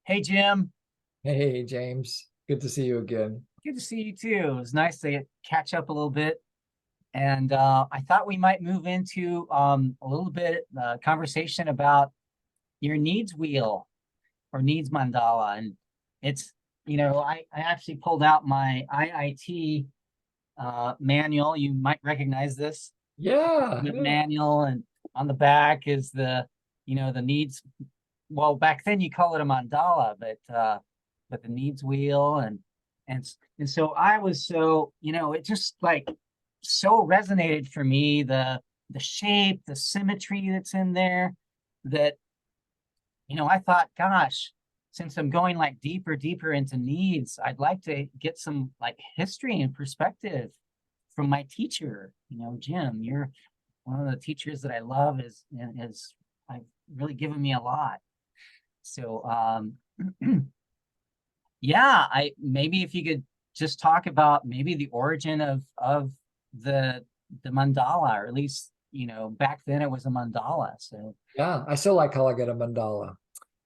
Hey, Jim. Hey, James. Good to see you again. Good to see you too. It was nice to catch up a little bit. And I thought we might move into a little bit conversation about your needs wheel or needs mandala. And it's, I actually pulled out my IIT manual. You might recognize this Yeah, the yeah. manual, and on the back is the needs. Well, back then you call it a mandala, but the needs wheel and and so I was it just like so resonated for me the shape, the symmetry that's in there that I thought, gosh, since I'm going like deeper into needs, I'd like to get some like history and perspective from my teacher. Jim, you're one of the teachers that I love is I've really given me a lot. So yeah, I maybe if you could just talk about maybe the origin of the the mandala, or at least, back then it was a mandala. So Yeah, I still like calling it a mandala.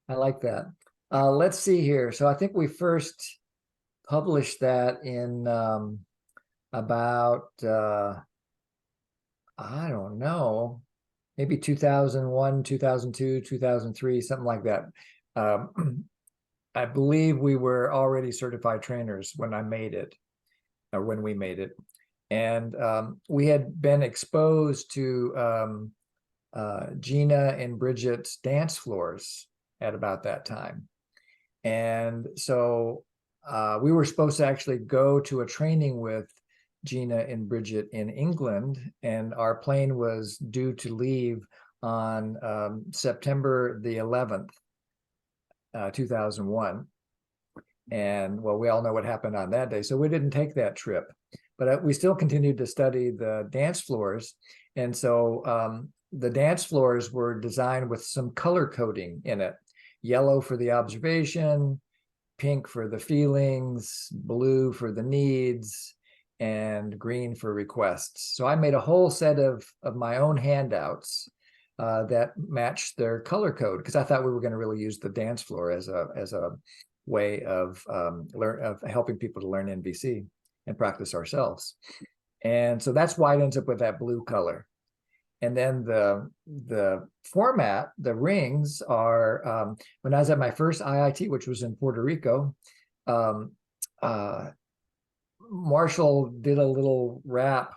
I like that. Let's see here. So I think we first published that in about I don't know, maybe 2001, 2002, 2003, something like that. I believe we were already certified trainers when I made it, or when we made it. And we had been exposed to Gina and Bridget's dance floors at about that time. And so we were supposed to actually go to a training with Gina and Bridget in England, and our plane was due to leave on September the 11th, 2001. And well, we all know what happened on that day. So we didn't take that trip, but we still continued to study the dance floors. And so the dance floors were designed with some color coding in it: yellow for the observation, pink for the feelings, blue for the needs, and green for requests. So I made a whole set of my own handouts that matched their color code, because I thought we were going to really use the dance floor as a way of helping people to learn NVC and practice ourselves. And so that's why it ends up with that blue color. And then the format, the rings are when I was at my first IIT, which was in Puerto Rico, um, uh, Marshall did a little rap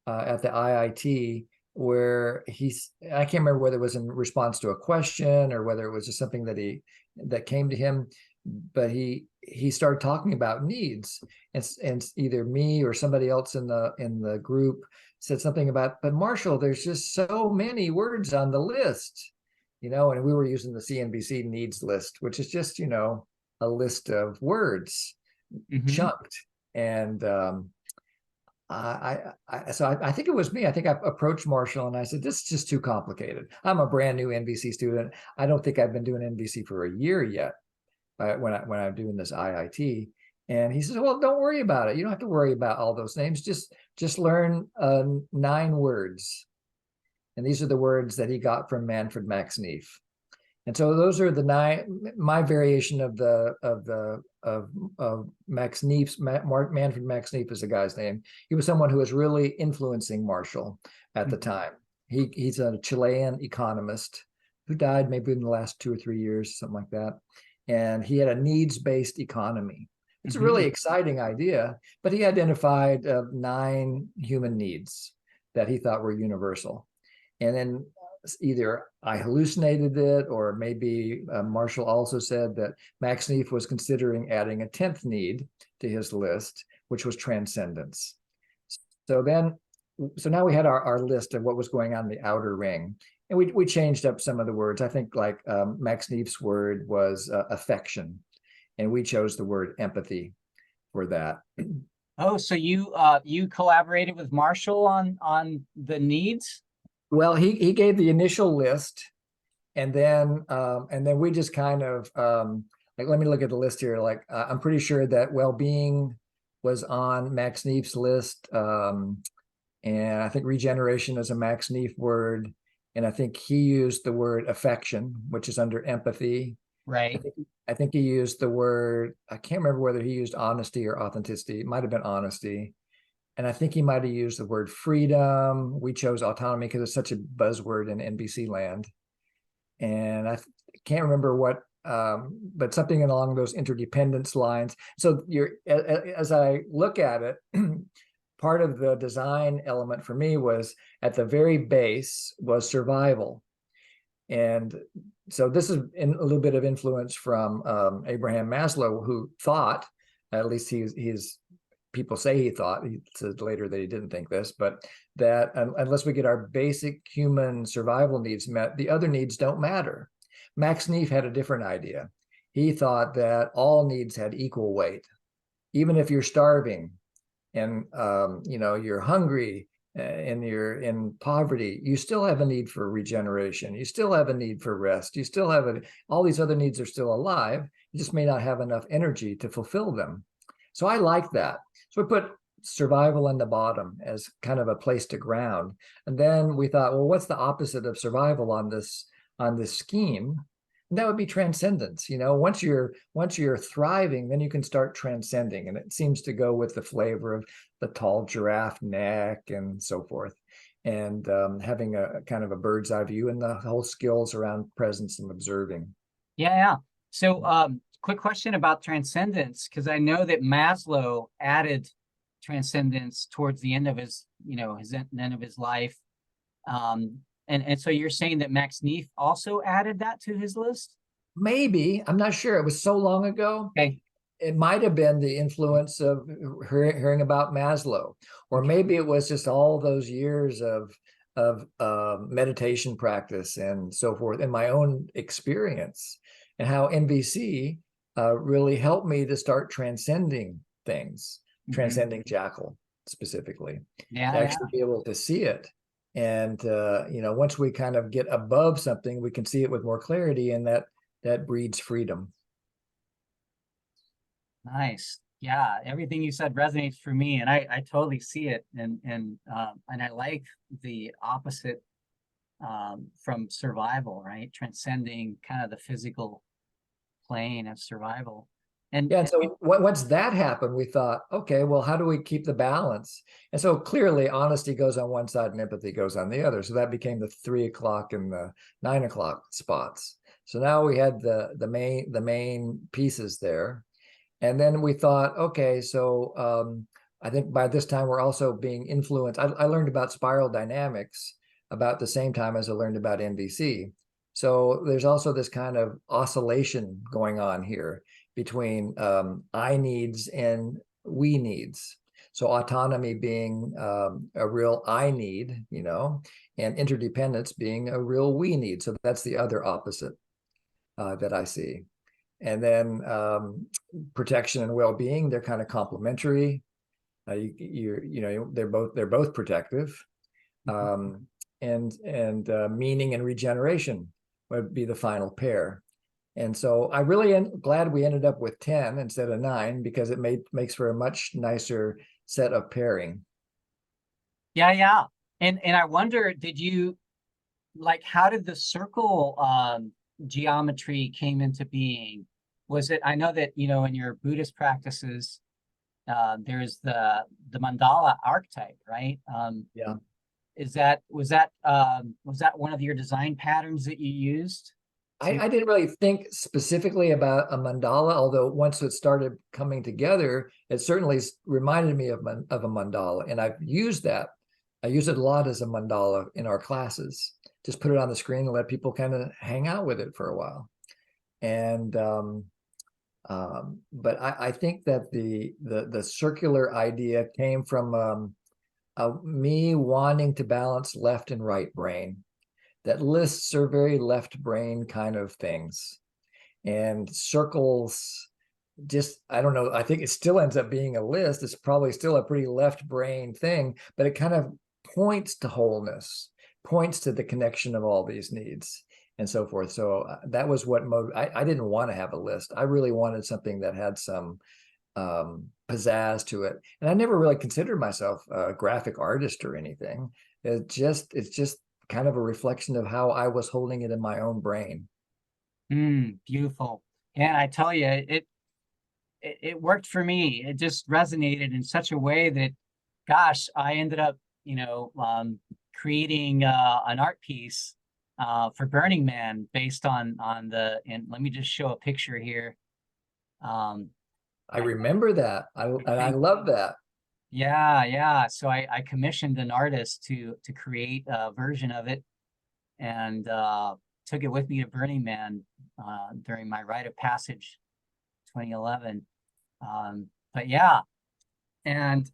at the IIT where I can't remember whether it was in response to a question or whether it was just something that came to him, but he started talking about needs, and either me or somebody else in the group said something about, but Marshall, there's just so many words on the list, and we were using the CNBC needs list, which is just, a list of words mhm. chunked. And I think it was me. I think I approached Marshall and I said, "This is just too complicated. I'm a brand new NVC student. I don't think I've been doing NVC for a year yet when I'm doing this IIT." And he says, "Well, don't worry about it. You don't have to worry about all those names. Just learn 9 words." And these are the words that he got from Manfred Max Neef. And so those are the 9. My variation of Max Neef's Manfred Max Neef is the guy's name. He was someone who was really influencing Marshall at the Mhm. time. He's a Chilean economist who died maybe in the last 2 or 3 years, something like that. And he had a needs-based economy. It's a really Mhm. exciting idea, but he identified 9 human needs that he thought were universal. And then either I hallucinated it, or maybe Marshall also said that Max Neef was considering adding a 10th need to his list, which was transcendence. So then, so now we had our list of what was going on in the outer ring. And we changed up some of the words. I think like Max Neef's word was affection, and we chose the word empathy for that. Oh, so you collaborated with Marshall on the needs? Well, he gave the initial list, and then we just kind of like, let me look at the list here. Like I'm pretty sure that well-being was on Max Neef's list, and I think regeneration is a Max Neef word, and I think he used the word affection, which is under empathy. right? I think he used the word, I can't remember whether he used honesty or authenticity. It might have been honesty. And I think he might have used the word freedom. We chose autonomy because it's such a buzzword in NBC land. And I can't remember what, but something along those interdependence lines. So as I look at it, part of the design element for me was at the very base was survival. And so this is a little bit of influence from Abraham Maslow, who thought, at least he's people say he thought, he said later that he didn't think this, but that unless we get our basic human survival needs met, the other needs don't matter. Max Neef had a different idea. He thought that all needs had equal weight. Even if you're starving and you're hungry and you're in poverty, you still have a need for regeneration. You still have a need for rest. You still have all these other needs are still alive. You just may not have enough energy to fulfill them. So I like that. So we put survival in the bottom as kind of a place to ground. And then we thought, well, what's the opposite of survival on this scheme? And that would be transcendence. Once you're thriving, then you can start transcending. And it seems to go with the flavor of the tall giraffe neck and so forth. And having a kind of a bird's eye view and the whole skills around presence and observing. Yeah. So, quick question about transcendence, because I know that Maslow added transcendence towards the end of his end of his life. And so you're saying that Max Neef also added that to his list? Maybe, I'm not sure. It was so long ago. Okay. It might have been the influence of hearing about Maslow, or maybe it was just all those years of meditation practice and so forth, and my own experience, and how NBC really helped me to start transcending things, transcending Jackal specifically, to actually be able to see it. And once we kind of get above something, we can see it with more clarity, and that breeds freedom. Nice. Yeah, everything you said resonates for me, and I totally see it, and I like the opposite from survival, right? Transcending kind of the physical plane of survival. And yeah, and so once that happened, we thought, okay, well, how do we keep the balance? And so clearly honesty goes on one side and empathy goes on the other. So that became the 3 o'clock and the 9 o'clock spots. So now we had the main pieces there. And then we thought, okay, so I think by this time we're also being influenced. I learned about spiral dynamics about the same time as I learned about NBC. So there's also this kind of oscillation going on here between I needs and we needs. So autonomy being a real I need, and interdependence being a real we need. So that's the other opposite that I see. And then protection and well-being, they're kind of complementary. They're both protective. And meaning and regeneration would be the final pair. And so I really am glad we ended up with 10 instead of 9, because it makes for a much nicer set of pairing. Yeah. And I wonder, how did the circle geometry came into being? Was it, I know that, in your Buddhist practices, there's the mandala archetype, right? Yeah. Was that one of your design patterns that you used? I didn't really think specifically about a mandala, although once it started coming together, it certainly reminded me of a mandala. And I've used that. I use it a lot as a mandala in our classes. Just put it on the screen and let people kind of hang out with it for a while. And but I think that the circular idea came from me wanting to balance left and right brain. That lists are very left brain kind of things, and circles just, I don't know, I think it still ends up being a list. It's probably still a pretty left brain thing, but it kind of points to wholeness, points to the connection of all these needs and so forth. So that was what I didn't want to have a list. I really wanted something that had some pizzazz to it. And I never really considered myself a graphic artist or anything. It's just kind of a reflection of how I was holding it in my own brain. Beautiful. And I tell you, it worked for me. It just resonated in such a way that, gosh, I ended up, creating an art piece for Burning Man based on the. And let me just show a picture here. Um, I I remember that. I think, love that. yeah, yeah. So I commissioned an artist to create a version of it, and took it with me to Burning Man during my rite of passage, 2011. But yeah, and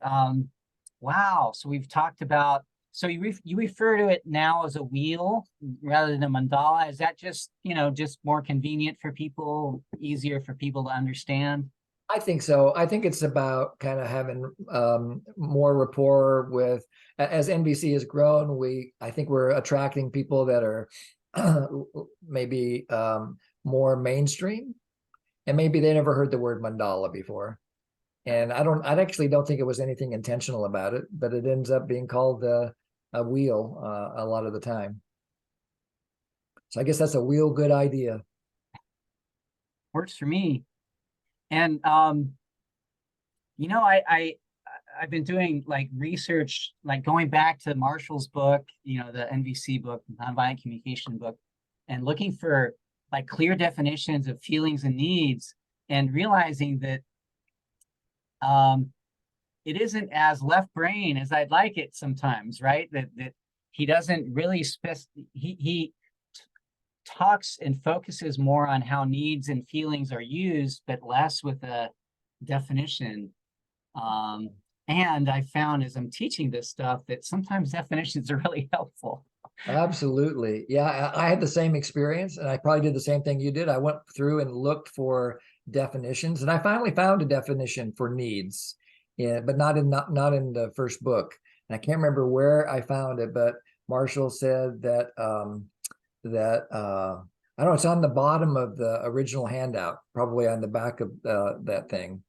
wow. So we've talked about. So you refer to it now as a wheel rather than a mandala. Is that just just more convenient for people, easier for people to understand? I think so. I think it's about kind of having more rapport with, as NBC has grown, I think we're attracting people that are maybe more mainstream, and maybe they never heard the word mandala before. And I actually don't think it was anything intentional about it, but it ends up being called a wheel a lot of the time. So I guess that's a wheel good idea. Works for me. And I've been doing like research, like going back to Marshall's book, the NVC book, Nonviolent Communication book, and looking for like clear definitions of feelings and needs, and realizing that um, it isn't as left brain as I'd like it sometimes, right? That he doesn't really he talks and focuses more on how needs and feelings are used, but less with a definition. Um, and I found as I'm teaching this stuff that sometimes definitions are really helpful. Absolutely. Yeah, I had the same experience, and I probably did the same thing you did. I went through and looked for definitions, and I finally found a definition for needs, yeah, but not in the first book. And I can't remember where I found it, but Marshall said that I don't know, it's on the bottom of the original handout, probably on the back of that thing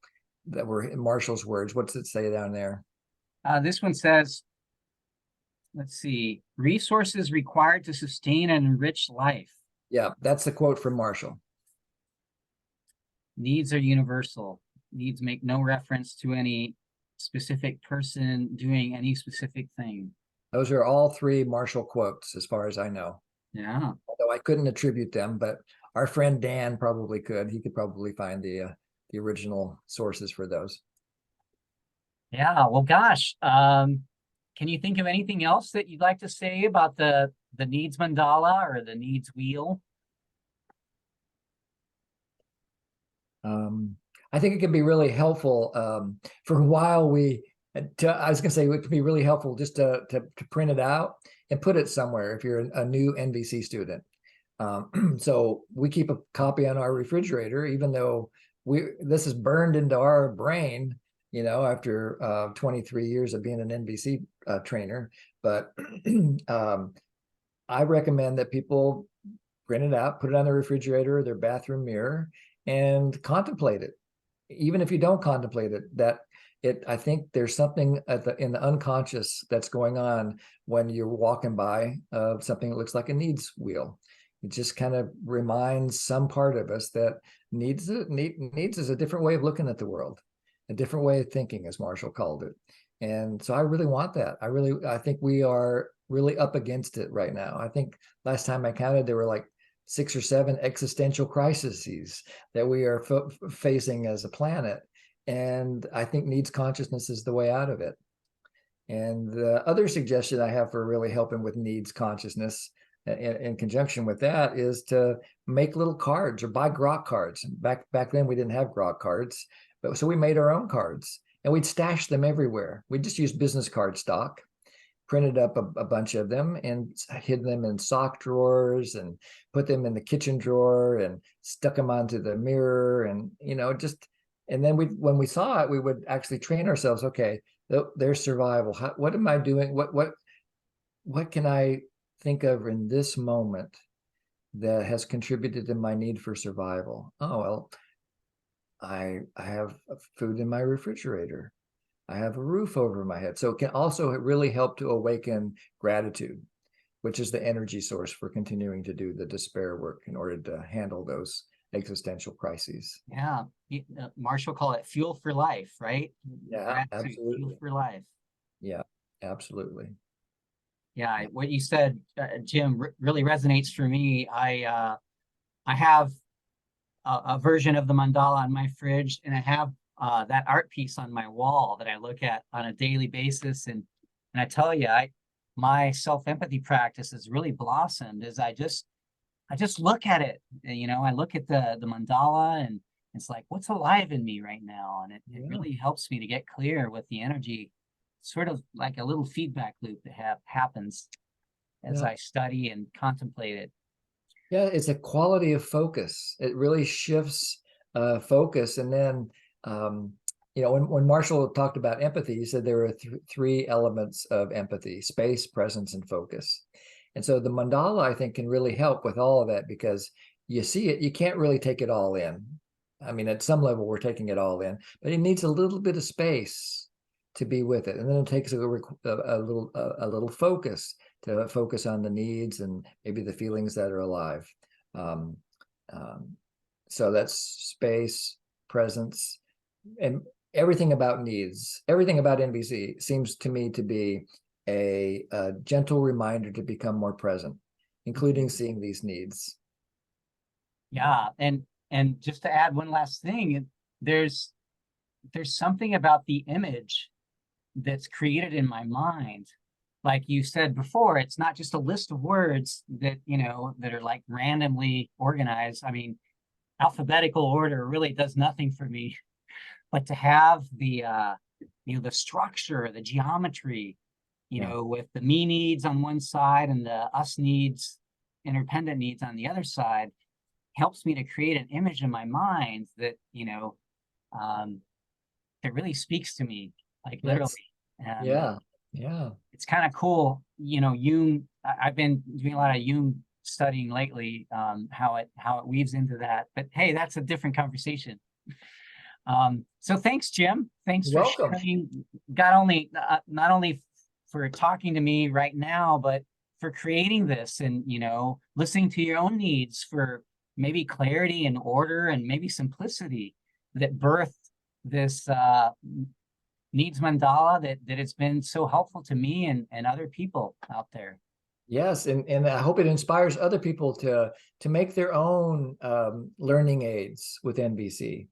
that were Marshall's words. What's it say down there? This one says, let's see, resources required to sustain and enrich life. Yeah, that's the quote from Marshall. Needs are universal. Needs make no reference to any specific person doing any specific thing. Those are all three Marshall quotes, as far as I know. Yeah. Although I couldn't attribute them, but our friend Dan probably could. He could probably find the original sources for those. Yeah. Well, gosh. Can you think of anything else that you'd like to say about the needs mandala or the needs wheel? I think it can be really helpful. For a while, I was going to say it can be really helpful just to print it out and put it somewhere if you're a new NVC student. So we keep a copy on our refrigerator, even though this is burned into our brain, after 23 years of being an NVC trainer. But I recommend that people print it out, put it on the refrigerator, their bathroom mirror, and contemplate it. Even if you don't contemplate it, I think there's something in the unconscious that's going on when you're walking by something that looks like a needs wheel. It just kind of reminds some part of us that needs is a different way of looking at the world, a different way of thinking, as Marshall called it. And so I really want that. I think we are really up against it right now. I think last time I counted, there were like 6 or 7 existential crises that we are facing as a planet. And I think needs consciousness is the way out of it. And the other suggestion I have for really helping with needs consciousness in conjunction with that is to make little cards or buy grok cards. Back then we didn't have grok cards, but so we made our own cards and we'd stash them everywhere. We just used business card stock, printed up a bunch of them and hid them in sock drawers and put them in the kitchen drawer and stuck them onto the mirror and and then when we saw it, we would actually train ourselves. Okay, there's survival. What am I doing? What can I think of in this moment that has contributed to my need for survival? Oh, well, I have food in my refrigerator. I have a roof over my head. So it can also really help to awaken gratitude, which is the energy source for continuing to do the despair work in order to handle those existential crises. Yeah. Marshall call it fuel for life, right? Yeah, Gratitude, fuel absolutely. for life. Yeah, absolutely. Yeah, what you said, Jim, really resonates for me. I have a version of the mandala on my fridge, and I have that art piece on my wall that I look at on a daily basis. And I tell you, my self-empathy practice has really blossomed as I just look at it. I look at the mandala, and it's like, what's alive in me right now? And it Yeah, really helps me to get clear with the energy, sort of like a little feedback loop that happens as yeah. I study and contemplate it. Yeah, it's a quality of focus. It really shifts focus. And then, when Marshall talked about empathy, he said there were three elements of empathy: space, presence, and focus. And so the mandala, I think, can really help with all of that, because you see it, you can't really take it all in. I mean, at some level, we're taking it all in, but it needs a little bit of space to be with it. And then it takes a little focus to focus on the needs and maybe the feelings that are alive. Um, um, so that's space, presence, and everything about needs. Everything about NVC seems to me to be a gentle reminder to become more present, including seeing these needs. Yeah, and just to add one last thing, there's there's something about the image that's created in my mind. Like you said before, it's not just a list of words that, that are like randomly organized. I mean, alphabetical order really does nothing for me, but to have the structure, the geometry, Yeah, with the me needs on one side and the us needs, interdependent needs on the other side, helps me to create an image in my mind that, um, that really speaks to me, like literally. that's And yeah, yeah. it's kind of cool. Jung, I've been doing a lot of Jung studying lately, how it weaves into that. But hey, that's a different conversation. So thanks, Jim. Thanks You're for welcome. sharing, not only for talking to me right now, but for creating this and, listening to your own needs for maybe clarity and order and maybe simplicity that birthed this needs mandala that it's been so helpful to me and other people out there. Yes, and I hope it inspires other people to make their own learning aids with NVC.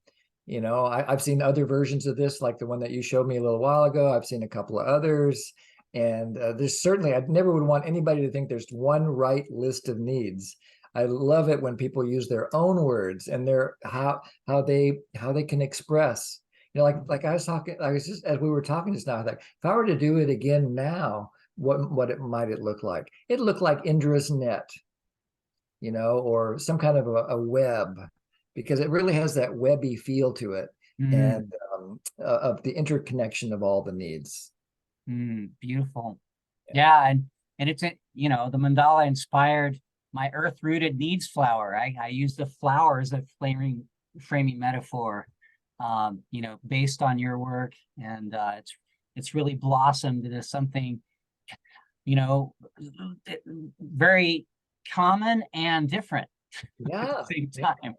I've seen other versions of this, like the one that you showed me a little while ago. I've seen a couple of others, and there's certainly, I never would want anybody to think there's one right list of needs. I love it when people use their own words and their how they can express. Like I was just as we were talking just now, I thought, if I were to do it again now, what it might look like? It looked like Indra's net, or some kind of a web, because it really has that webby feel to it, Mm, and of the interconnection of all the needs. beautiful. Yeah. Yeah, and the mandala inspired my earth-rooted needs flower. I use the flower as a framing metaphor, based on your work, and it's really blossomed into something, you know, very common and different at the Yeah, same yeah. time.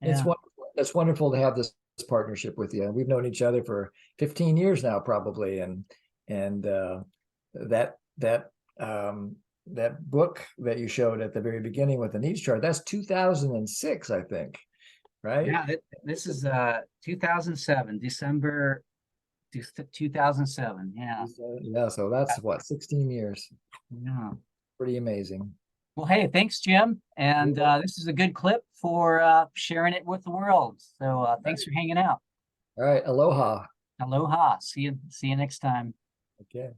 It's Yeah. wonderful. It's wonderful to have this partnership with you. We've known each other for 15 years now, probably, and that that that book that you showed at the very beginning with the needs chart, that's 2006, I think, right? Yeah, this is 2007, December 2007. Yeah. Yeah, so that's what, 16 years. Yeah. Pretty amazing. Well, hey, thanks, Jim. You're And welcome. this is a good clip for sharing it with the world. So thanks for hanging out. All right, aloha. Aloha. See you next time. Okay.